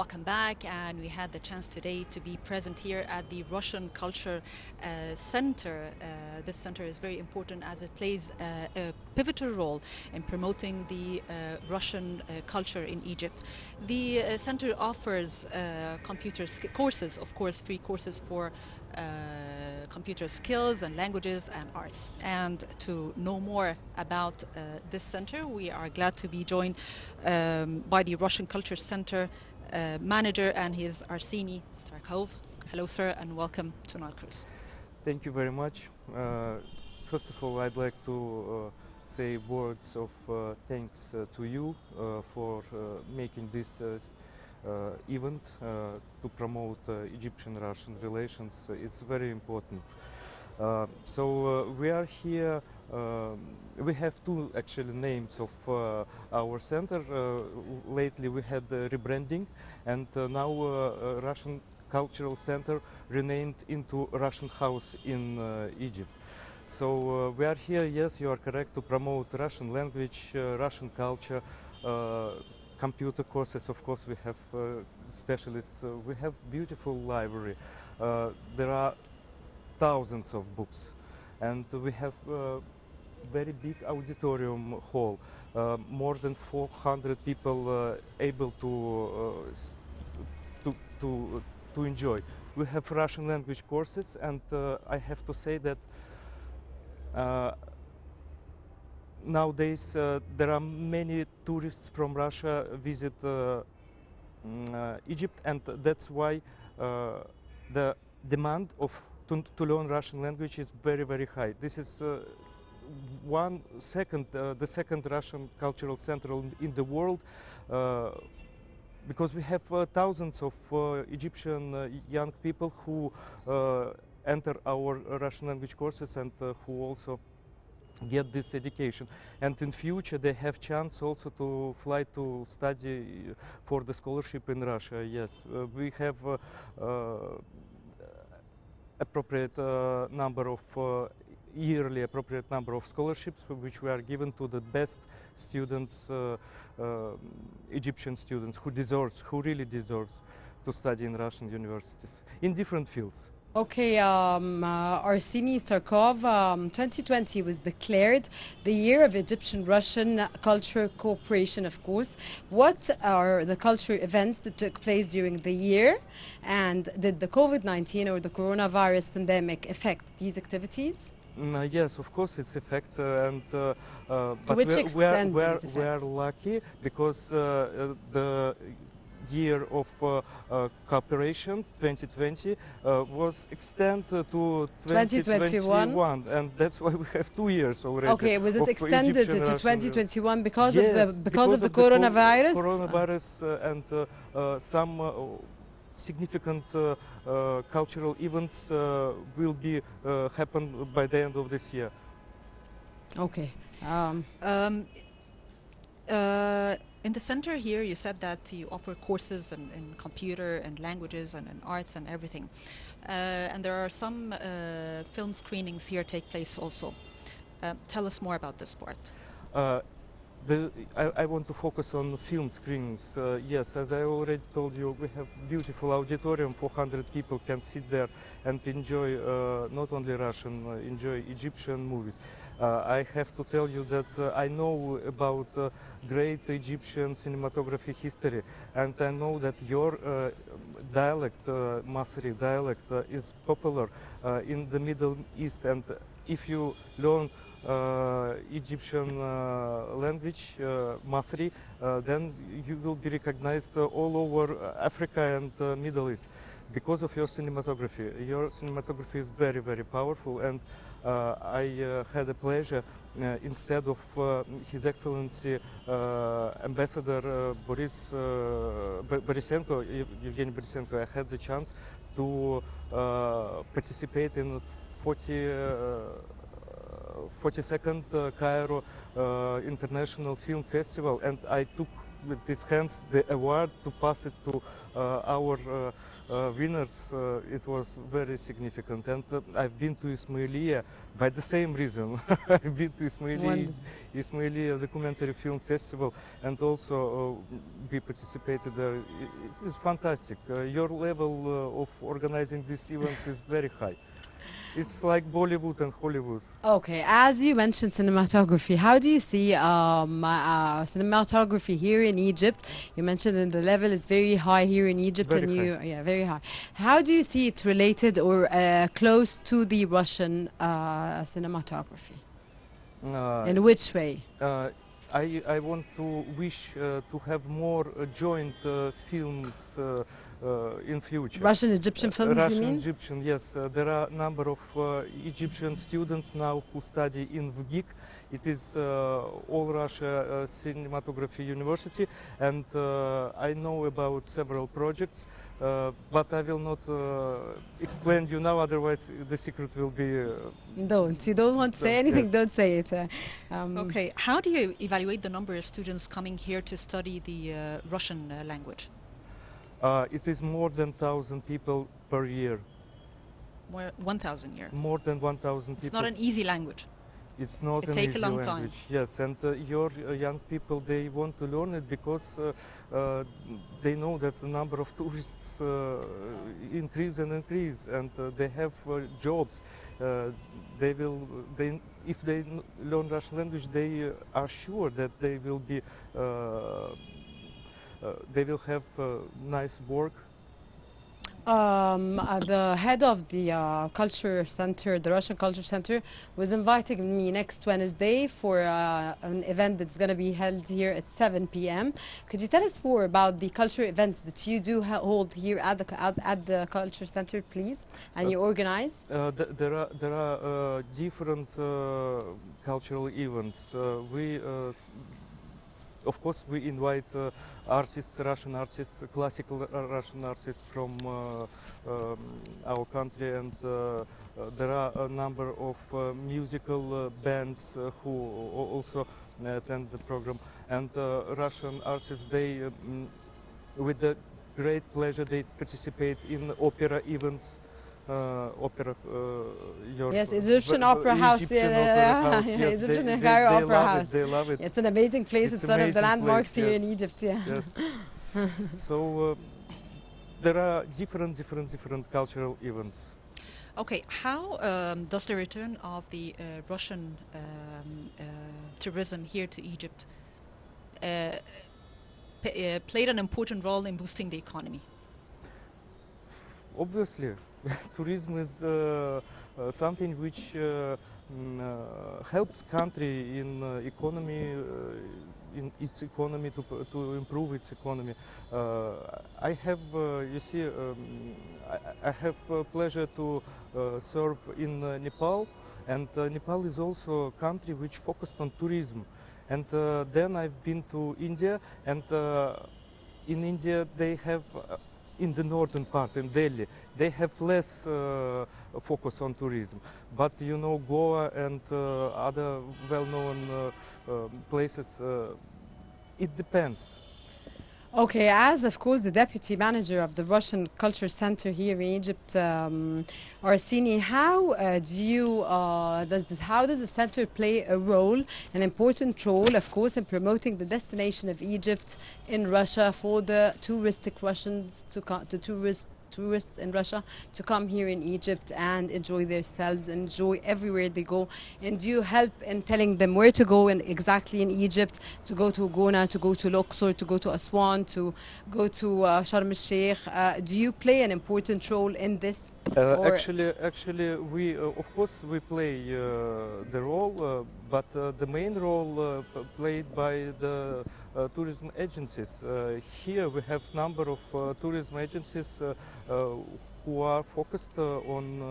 welcome back. And we had the chance today to be present here at the Russian Culture Center. This center is very important as it plays a pivotal role in promoting the Russian culture in Egypt. The center offers computer courses, of course, free courses for computer skills and languages and arts. And to know more about this center, we are glad to be joined by the Russian Culture Center manager, and he is Arseny Starkov. Hello, sir, and welcome to Nile Cruise. Thank you very much. First of all, I'd like to say words of thanks to you for making this event to promote Egyptian-Russian relations. It's very important. We are here. We have two actually names of our center. Lately we had rebranding, and now Russian Cultural Center renamed into Russian House in Egypt. So we are here, yes, you are correct, to promote Russian language, Russian culture, computer courses. Of course, we have specialists. We have beautiful library. There are thousands of books, and we have very big auditorium hall. More than 400 people able to enjoy. We have Russian language courses, and I have to say that nowadays there are many tourists from Russia visit Egypt, and that's why the demand to learn Russian language is very, very high. This is the second Russian cultural center in the world, because we have thousands of Egyptian young people who enter our Russian language courses and who also get this education. And in future they have chance also to fly to study for the scholarship in Russia. Yes, we have appropriate number of yearly appropriate number of scholarships which we are given to the best students, Egyptian students who really deserves to study in Russian universities in different fields. Okay, Arseny Starkov, 2020 was declared the year of Egyptian-Russian cultural cooperation, of course. What are the cultural events that took place during the year, and did the COVID-19 or the coronavirus pandemic affect these activities? Yes, of course it's affect, and but which extent we are lucky because the year of cooperation 2020 was extended to 2021, and that's why we have 2 years already. Okay, was it extended to 2021 because yes, of the coronavirus? Coronavirus and some significant cultural events will be happen by the end of this year. Okay. In the center here, you said that you offer courses in computer and languages and in arts and everything. And there are some film screenings here take place also. Tell us more about this part. I want to focus on film screenings. Yes, as I already told you, we have beautiful auditorium. 400 people can sit there and enjoy not only Russian, enjoy Egyptian movies. I have to tell you that I know about great Egyptian cinematography history, and I know that your dialect, Masri dialect, is popular in the Middle East, and if you learn Egyptian language, Masri, then you will be recognized all over Africa and Middle East because of your cinematography. Your cinematography is very, very powerful, and I had a pleasure, instead of His Excellency Ambassador Borisenko, Evgeny Borisenko, I had the chance to participate in 42nd Cairo International Film Festival, and I took with his hands the award to pass it to our winners. It was very significant, and I've been to Ismailia by the same reason. I've been to Ismailia Documentary Film Festival, and also we participated there. It is fantastic. Your level of organizing these events is very high. It's like Bollywood and Hollywood. Okay, as you mentioned cinematography, how do you see cinematography here in Egypt? You mentioned that the level is very high here in Egypt, Very high. very high. How do you see it related or close to the Russian cinematography? In which way? I want to wish to have more joint films in future. Russian-Egyptian films, you mean? Russian-Egyptian, yes. There are a number of Egyptian students now who study in VGIK. It is All Russia Cinematography University, and I know about several projects, but I will not explain you now, otherwise the secret will be... You don't want to say anything, yes. don't say it. Okay, how do you evaluate the number of students coming here to study the Russian language? It is more than 1,000 people per year. More 1,000 a year. More than 1,000 people. It's not an easy language. It's not It an takes easy a long language. time. Yes, and your young people, they want to learn it because they know that the number of tourists increase and increase, and they have jobs. If they learn Russian language, they are sure that they will be they will have nice work. The head of the culture center, the Russian Culture Center, was inviting me next Wednesday for an event that's going to be held here at 7 p.m. Could you tell us more about the culture events that you do hold here at the Culture Center, please, and you organize? There are different cultural events. Of course, we invite artists, Russian artists, classical Russian artists from our country, and there are a number of musical bands who also attend the program. And Russian artists, they, with the great pleasure, they participate in opera events. Yes, Egyptian Opera House. Yes, Egyptian they Opera love House. It, they love it. It's an amazing place. It's one of the landmarks here in Egypt. Yeah. Yes. So there are different cultural events. Okay, how does the return of the Russian tourism here to Egypt played an important role in boosting the economy? Obviously, tourism is something which helps country in economy, in its economy to improve its economy. I have, you see, I have pleasure to serve in Nepal, and Nepal is also a country which focused on tourism. And then I've been to India, and in India they have. In the northern part, in Delhi, they have less focus on tourism. But you know, Goa and other well-known places, it depends. Okay, as of course the deputy manager of the Russian Culture Center here in Egypt, Arseny, how does the center play a role, an important role, of course, in promoting the destination of Egypt in Russia for the touristic Russians tourists in Russia to come here in Egypt and enjoy themselves, enjoy everywhere they go? And do you help in telling them where to go and exactly in Egypt, to go to Gona, to go to Luxor, to go to Aswan, to go to Sharm el-Sheikh? Do you play an important role in this? Actually, we of course we play the role, but the main role played by the tourism agencies. Here we have number of tourism agencies who are focused on.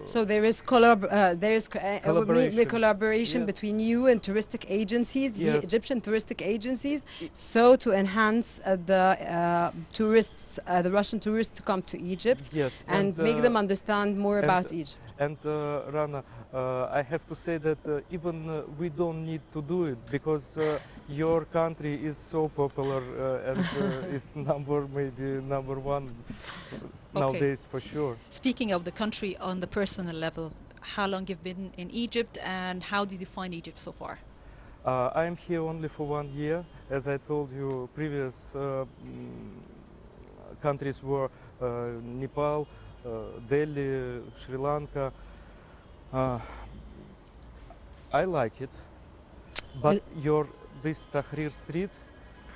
So there is collaboration Yes. between you and touristic agencies, Yes. Egyptian touristic agencies, so to enhance the tourists, the Russian tourists to come to Egypt, Yes, and make them understand more about Egypt. And Rana, I have to say that even we don't need to do it because your country is so popular and it's maybe number one nowadays for sure. Speaking of the country on the personal level, how long you've been in Egypt and how did you find Egypt so far? I'm here only for 1 year. As I told you, previous countries were Nepal, Delhi, Sri Lanka. I like it, but this Tahrir Street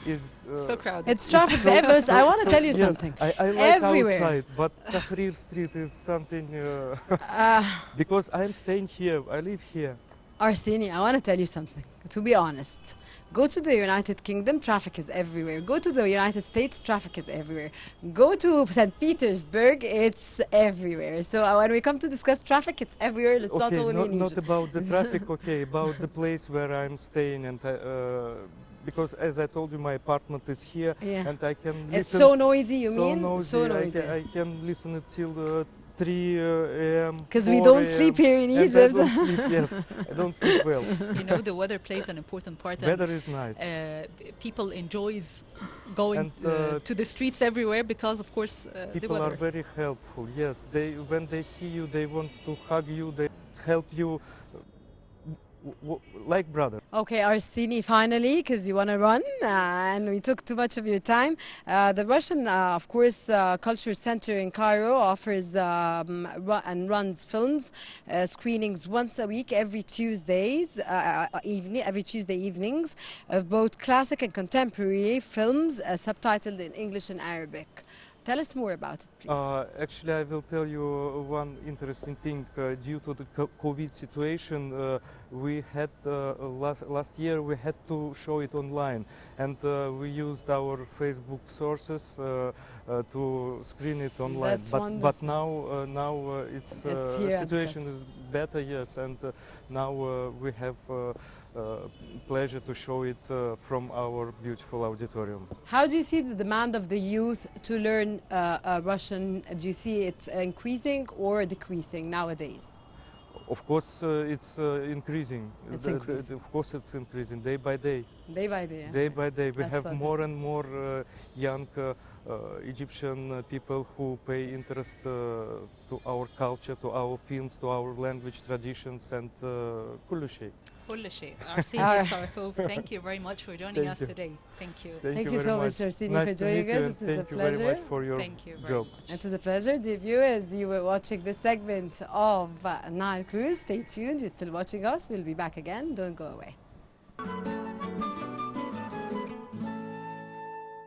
is so crowded. It's traffic there, but I want to tell you yes, something. I like Everywhere. outside, but Tahrir Street is something because I'm staying here. I live here. Arseny, I want to tell you something. To be honest, go to the United Kingdom, traffic is everywhere. Go to the United States, traffic is everywhere. Go to St. Petersburg, it's everywhere. So when we come to discuss traffic, it's everywhere. It's not only in not Egypt. about the traffic. Okay, about the place where I'm staying, and because as I told you, my apartment is here, and I can listen. It's so noisy. You mean? Noisy. So noisy. I can listen till 3 a.m. Because we don't sleep here in Egypt. I don't sleep, yes, I don't sleep well. You know, the weather plays an important part. Weather is nice. People enjoys going to the streets everywhere because, of course, people the weather. are very helpful. Yes, when they see you, they want to hug you. They help you. Like brother. Okay, Arseny, finally, because you want to run and we took too much of your time. The Russian, of course, Culture Center in Cairo offers and runs films screenings once a week, every Tuesday evenings, of both classic and contemporary films subtitled in English and Arabic. Tell us more about it, please. Actually, I will tell you one interesting thing. Due to the COVID situation, we had last year we had to show it online, and we used our Facebook sources to screen it online. That's wonderful. But now it's situation is better, yes, and now we have. Pleasure to show it from our beautiful auditorium. How do you see the demand of the youth to learn Russian? Do you see it increasing or decreasing nowadays? Of course, it's increasing. It's increasing. Of course, it's increasing day by day. Day by day. Day by day, we That's have more and more young Egyptian people who pay interest to our culture, to our films, to our language, traditions, and كل شيء. كل شيء. Arseny Starkov, thank you very much for joining us today. Thank you. Thank you so much, Arseny, for joining us. It was a pleasure. Thank you very much for your job. It was a pleasure, dear viewers. You were watching this segment of Nile Cruise. Stay tuned. You're still watching us. We'll be back again. Don't go away.